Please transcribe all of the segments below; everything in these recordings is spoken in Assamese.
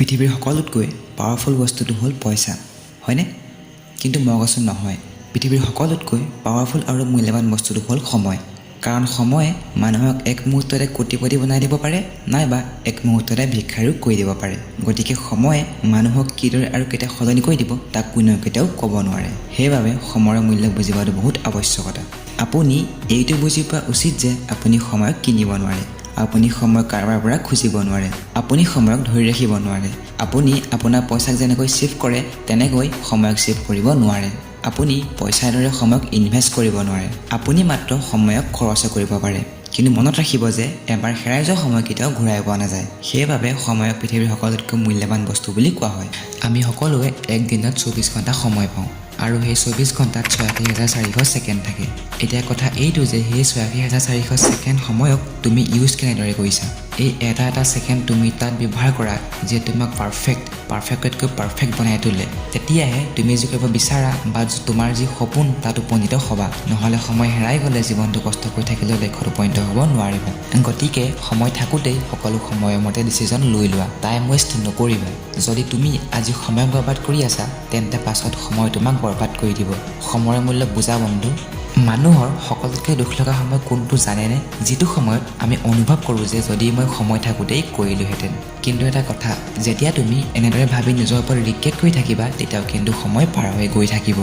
পৃথিৱীৰ সকলোতকৈ পাৱাৰফুল বস্তুটো হ'ল পইচা, হয়নে? কিন্তু মগজু নহয়। পৃথিৱীৰ সকলোতকৈ পাৱাৰফুল আৰু মূল্যৱান বস্তুটো হ'ল সময়। কাৰণ সময়ে মানুহক এক মুহূৰ্ততে কোটিপতি বনাই দিব পাৰে, নাইবা এক মুহূৰ্ততে ভিক্ষাৰীও কৰি দিব পাৰে। গতিকে সময়ে মানুহক কিদৰে আৰু কেতিয়া সলনি কৰি দিব তাক কোনেও কেতিয়াও ক'ব নোৱাৰে। সেইবাবে সময়ৰ মূল্য বুজিবাটো বহুত আৱশ্যকতা। আপুনি এইটো বুজি পোৱা উচিত যে আপুনি সময়ক কিনিব নোৱাৰে। আপুনি সময়ক কাৰোবাৰ পৰা খুজিব নোৱাৰে। আপুনি সময়ক ধৰি ৰাখিব নোৱাৰে। আপুনি আপোনাৰ পইচাক যেনেকৈ ছেভ কৰে তেনেকৈ সময়ক ছেভ কৰিব নোৱাৰে। আপুনি পইচাৰ দৰে সময়ক ইনভেষ্ট কৰিব নোৱাৰে। আপুনি মাত্ৰ সময়ক খৰচ কৰিব পাৰে। কিন্তু মনত ৰাখিব যে এবাৰ হেৰাই যোৱা সময় কেতিয়াও ঘূৰাই পোৱা নাযায়। সেইবাবে সময়ক পৃথিৱীৰ সকলোতকৈ মূল্যৱান বস্তু বুলি কোৱা হয়। আমি সকলোৱে এক দিনত 24 ঘণ্টা সময় পাওঁ আৰু সেই 24 ঘণ্টাত ৮৬,৪০০ ছেকেণ্ড থাকে। এতিয়া কথা এইটো যে সেই ৮৬,৪০০ ছেকেণ্ড সময়ক তুমি ইউজ কেনেদৰে কৰিছা। এই এটা ছেকেণ্ড তুমি তাত ব্যৱহাৰ কৰা যে তোমাক পাৰফেক্টতকৈ পাৰফেক্ট বনাই তোলে। তেতিয়াহে তুমি যি কৰিব বিচাৰা বা তোমাৰ যি সপোন তাত উপনীত হ'বা। নহ'লে সময় হেৰাই গ'লে জীৱনটো কষ্ট কৰি থাকিলেও লক্ষ্যত উপনীত হ'ব নোৱাৰিবা। গতিকে সময় থাকোঁতেই সকলো সময়মতে ডিচিজন লৈ লোৱা। টাইম ৱেষ্ট নকৰিবা। যদি তুমি আজি সময়ক বৰবাদ কৰি আছা তেন্তে পাছত সময় তোমাক বৰবাদ কৰি দিব। সময়ৰ মূল্য বুজা বন্ধু। মানুহৰ সকলোতকৈ দুখ লগা সময় কোনটো জানেনে? যিটো সময়ত আমি অনুভৱ কৰোঁ যে যদি মই সময় থাকোঁতেই কৰিলোহেঁতেন। কিন্তু এটা কথা, যেতিয়া তুমি এনেদৰে ভাবি নিজৰ ওপৰত ৰিগ্ৰেট কৰি থাকিবা তেতিয়াও কিন্তু সময় পাৰ হৈ গৈ থাকিব।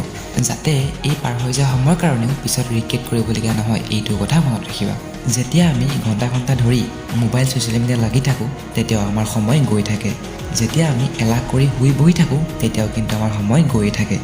যাতে এই পাৰ হৈ যোৱা সময়ৰ কাৰণেও পিছত ৰিগ্ৰেট কৰিবলগীয়া নহয় এইটো কথা মনত ৰাখিবা। যেতিয়া আমি ঘণ্টা ধৰি মোবাইল ছ'চিয়েল মিডিয়া লাগি থাকোঁ তেতিয়াও আমাৰ সময় গৈ থাকে। যেতিয়া আমি এলাহ কৰি শুই বহি থাকোঁ তেতিয়াও কিন্তু আমাৰ সময় গৈ থাকে।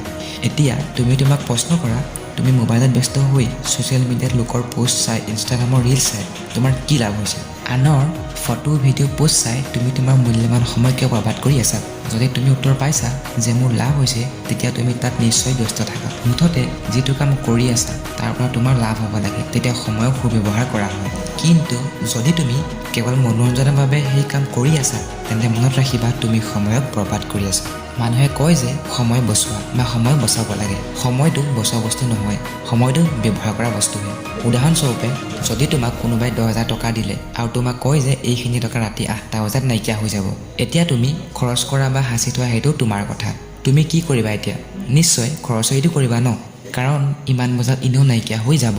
এতিয়া তুমি তোমাক প্ৰশ্ন কৰা, তুমি মোবাইলত ব্যস্ত হৈ ছ'চিয়েল মিডিয়াত লোকৰ পোষ্ট চাই, ইনষ্টাগ্ৰামৰ ৰিলছ চাই তোমাৰ কি লাভ হৈছে? আনৰ ফটো ভিডিঅ' পোষ্ট চাই তুমি তোমাৰ মূল্যৱান সময় কিয় বৰবাদ কৰি আছা? যদি তুমি উত্তৰ পাইছা যে মোৰ লাভ হৈছে তেতিয়া তুমি তাত নিশ্চয় ব্যস্ত থাকা। মুঠতে যিটো কাম কৰি আছা তাৰ পৰা তোমাৰ লাভ হ'ব লাগে, তেতিয়া সময়ক সুব্যৱহাৰ কৰা হয়। কিন্তু যদি তুমি কেৱল মনোৰঞ্জনৰ বাবে সেই কাম কৰি আছা তেন্তে মনত ৰাখিবা তুমি সময়ক বৰবাদ কৰি আছা। মানুহে কয় যে সময় বচোৱা বা সময় বচাব লাগে। সময়টো বচোৱা বস্তু নহয়, সময়টো ব্যৱহাৰ কৰা বস্তুহে। উদাহৰণস্বৰূপে যদি তোমাক কোনোবাই 10,000 টকা দিলে আৰু তোমাক কয় যে এইখিনি টকা ৰাতি 8টা বজাত নাইকিয়া হৈ যাব, এতিয়া তুমি খৰচ কৰা বা সাঁচি থোৱা সেইটো তোমাৰ কথা। তুমি কি কৰিবা এতিয়া? নিশ্চয় খৰচটো কৰিবা ন? কাৰণ ইমান বজাত এনেও নাইকিয়া হৈ যাব।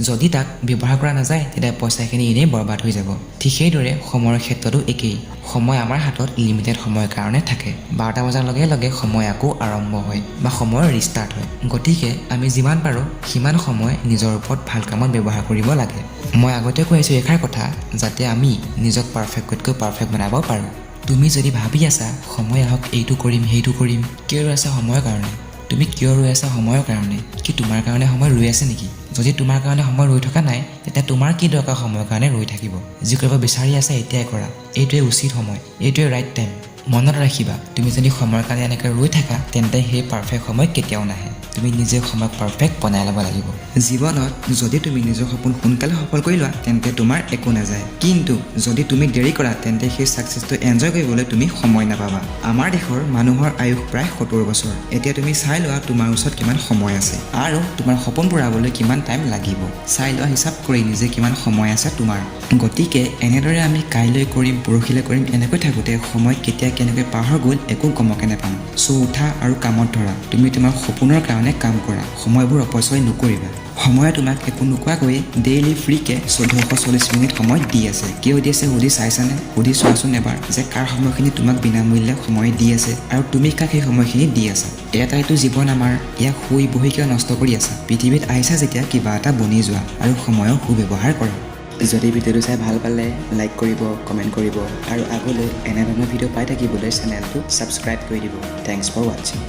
যদি তাক ব্যৱহাৰ কৰা নাযায় তেতিয়া পইচাখিনি এনেই বৰবাদ হৈ যাব। ঠিক সেইদৰে সময়ৰ ক্ষেত্ৰতো একেই। সময় আমাৰ হাতত লিমিটেড সময়ৰ কাৰণে থাকে। 12টা বজাৰ লগে লগে সময় আকৌ আৰম্ভ হয় বা সময়ৰ ৰিষ্টাৰ্ট হয়। গতিকে আমি যিমান পাৰোঁ সিমান সময় নিজৰ ওপৰত ভাল কামত ব্যৱহাৰ কৰিব লাগে। মই আগতে কৈ আছোঁ এষাৰ কথা যাতে আমি নিজক পাৰফেক্টতকৈ পাৰফেক্ট বনাব পাৰোঁ। তুমি যদি ভাবি আছা সময় আহক এইটো কৰিম সেইটো কৰিম, কিয় ৰৈ আছা সময়ৰ কাৰণে? তুমি কিয় ৰৈ আছা সময়ৰ কাৰণে? কি তোমাৰ কাৰণে সময় ৰৈ আছে নেকি? যদি তোমাৰ কাৰণে সময় ৰৈ থকা নাই তেতিয়া তোমাৰ কি দৰকাৰ সময়ৰ কাৰণে ৰৈ থাকিব? যি কৰিব বিচাৰি আছা এতিয়াই কৰা। এইটোৱে উচিত সময়, এইটোৱে ৰাইট টাইম। মনত ৰাখিবা তুমি যদি সময়ৰ কাৰণে এনেকৈ ৰৈ থাকা তেন্তে সেই পাৰফেক্ট সময় কেতিয়াও নাহে। তুমি নিজে সময়ক পাৰফেক্ট বনাই ল'ব লাগিব। জীৱনত যদি তুমি নিজৰ সপোন সোনকালে সফল কৰি লোৱা তেন্তে তোমাৰ একো নাযায়। কিন্তু যদি তুমি দেৰি কৰা তেন্তে সেই ছাকচেছটো এনজয় কৰিবলৈ তুমি সময় নাপাবা। আমাৰ দেশৰ মানুহৰ আয়ুস প্ৰায় 70 বছৰ। এতিয়া তুমি চাই লোৱা তোমাৰ ওচৰত কিমান সময় আছে আৰু তোমাৰ সপোন পূৰাবলৈ কিমান টাইম লাগিব। চাই লোৱা হিচাপ কৰি নিজে কিমান সময় আছে তোমাৰ। গতিকে এনেদৰে আমি কাইলৈ কৰিম পৰহিলৈ কৰিম এনেকৈ থাকোঁতে সময় কেতিয়া কেনেকৈ পাৰ হৈ গ'ল একো গমকে নাপাম। উঠা আৰু কামত ধৰা। তুমি তোমাৰ সপোনৰ কাৰণে কাম কৰা। সময়বোৰ অপচয় নকৰিবা। সময়ে তোমাক একো নোকোৱাকৈ ডেইলি ফ্ৰীকে 1440 মিনিট সময় দি আছে। কিয় দি আছে সুধি চাইছানে? সুধি চোৱাচোন এবাৰ যে কাৰ সময়খিনি তোমাক বিনামূল্যে সময় দি আছে আৰু তুমি কাক সেই সময়খিনি দি আছা। এটাইতো জীৱন আমাৰ, ইয়াক শুই বহি কিয় নষ্ট কৰি আছা? পৃথিৱীত আহিছা যেতিয়া কিবা এটা বনি যোৱা আৰু সময়ক সুব্যৱহাৰ কৰা। যদি ভিডিঅ'টো চাই ভাল পালে লাইক কৰিব, কমেণ্ট কৰিব আৰু আগলৈ এনেধৰণৰ ভিডিঅ' পাই থাকিবলৈ চেনেলটো ছাবস্ক্ৰাইব কৰি দিব। Thanks for ৱাটছিং।